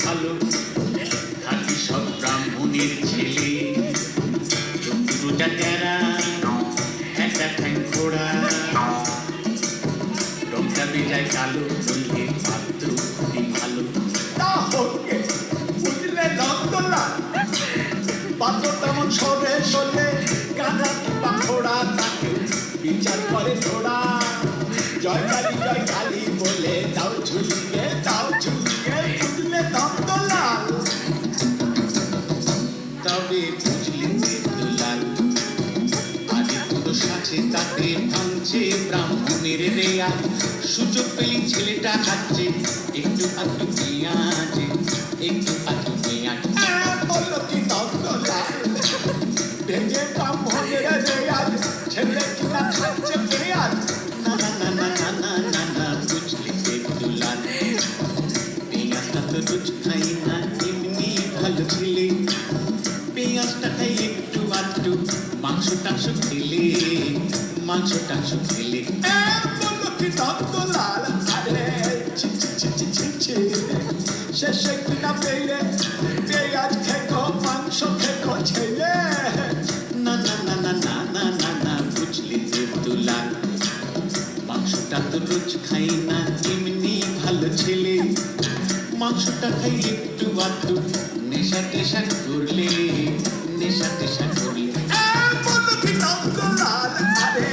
ভালো খাঁটি সব ব্রাহ্মণের ছেলে দুটা টেরা একটা ঠ্যাং খোড়া রংটা বেজায় কালো বললে পাত্র খুবই ভালো বুঝলে নন্দলাল পাত্র তেমন সরে সরে কানা কিংবা খোড়া তাকে বিচার করে থোড়া জয় কালী বলে দাও ঝুলিয়ে বুঝলে নন্দলাল তবে বুঝলে দুলাল আগে পুরো সাথে তাতে ভাঙছে ব্রাহ্মণের রেয়া সুযোগ পেলি ছেলেটা খাচ্ছে একটু আধটু পেঁয়াজ বললো কি নন্দলাল ভেঙে ব্রাহ্মণের রেয়াজ ছেলে কিনা খাচ্ছে পেঁয়াজ না বুঝলি দুলাল পেঁয়াজটা তো রোজ খাই না এমনি ভালো ছেলে পেঁয়াজটা খাই একটু আধটু মাংস টাংস খেলে বললো কি নন্দলাল আরে শেষে কিনা পেলে পেঁয়াজ খেকো মাংস খেকো ছেলে না বুঝলি দুলাল মাংসটা তো রোজ খাই না এমনি ভালো ছেলে মাংসটা খাই একটু আধটু নেশা টেশা করলে বললো কি নন্দলাল আরে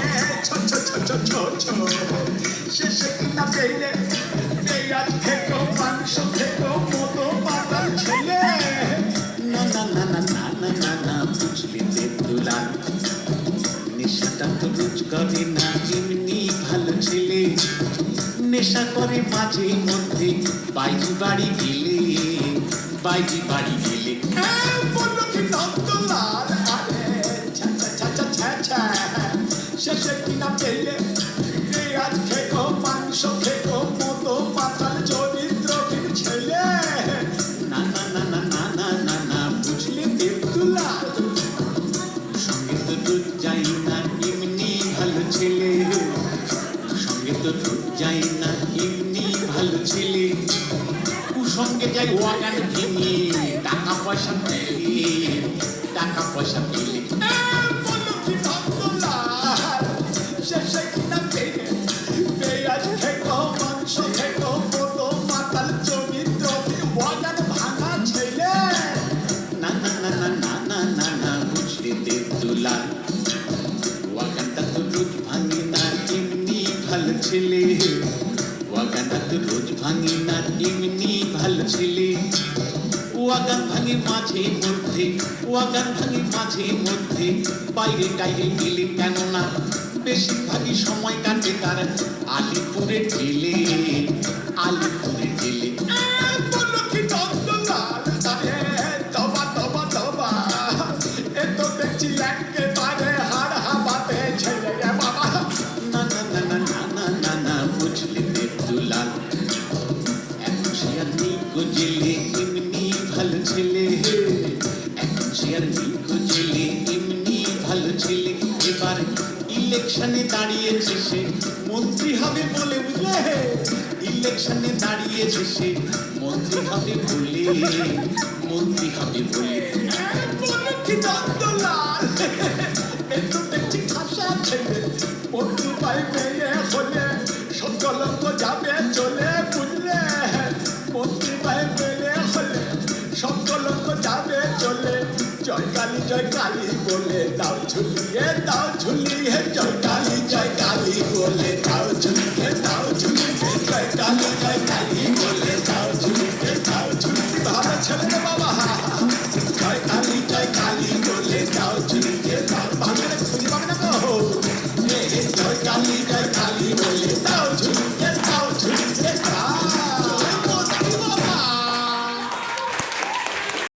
শেষে কিনা পেলে পেঁয়াজ খেকো মাংস খেকো মতো পাতাল ছেলে না বুঝলি দুলাল নেশাটা তো রোজ করে না এমনি ভালো ছেলে নেশা করে মাঝে মধ্যে বাইজি বাড়ি গেলে বললো কি নন্দলাল আরে শেষে কিনা পেলে পেঁয়াজ খেকো মাংস খেকো মতো পাতাল চরিত্রহীন ছেলে না বুঝলি দেবদুলাল সঙ্গে তো রোজ যাই না এমনি ভালো ছেলে কুসঙ্গে যাই ওয়াগান ভেঙে টাকা পয়সা পেলে বললো কি নন্দলাল শেষে কিনা পেলে পেঁয়াজ খেকো মাংস খেকো মতো পাতাল চরিত্রহীন ওয়াগান ভাঙা ছেলে না বুঝলি দুলাল ওয়াগানটা তো রোজ ভাঙি না এমনি ভালো ছেলে ওয়াগান ভাঙে মাঝে মধ্যে বাইরে টাইরে গেলে কেননা বেশিরভাগই সময় কাটে তার আলিপুরে গেলে বললো কি নন্দলাল আরে তবা এ তো দেখছি একেবারে হাড় হাবাতে ছেলে রে বাবা না বুঝলি দুলাল এখন সে আর নেই গজেলে এমনি ভালো ছেলে এবার ইলেকশনে দাঁড়িয়েছে সে মন্ত্রী হবে বলে বুঝলে বললো কি নন্দলাল এ তো দেখছি খাসা ছেলে মন্ত্রী পাই মেয়ে হলে সকলঙ্গ যাবে চলে বুঝলে মন্ত্রী পাই মেয়ে হলে সকলঙ্গ যাবে চলে জয় কালী বলে দাও ঝুলিয়ে জয় কালী বলে দাও ঝুলিয়ে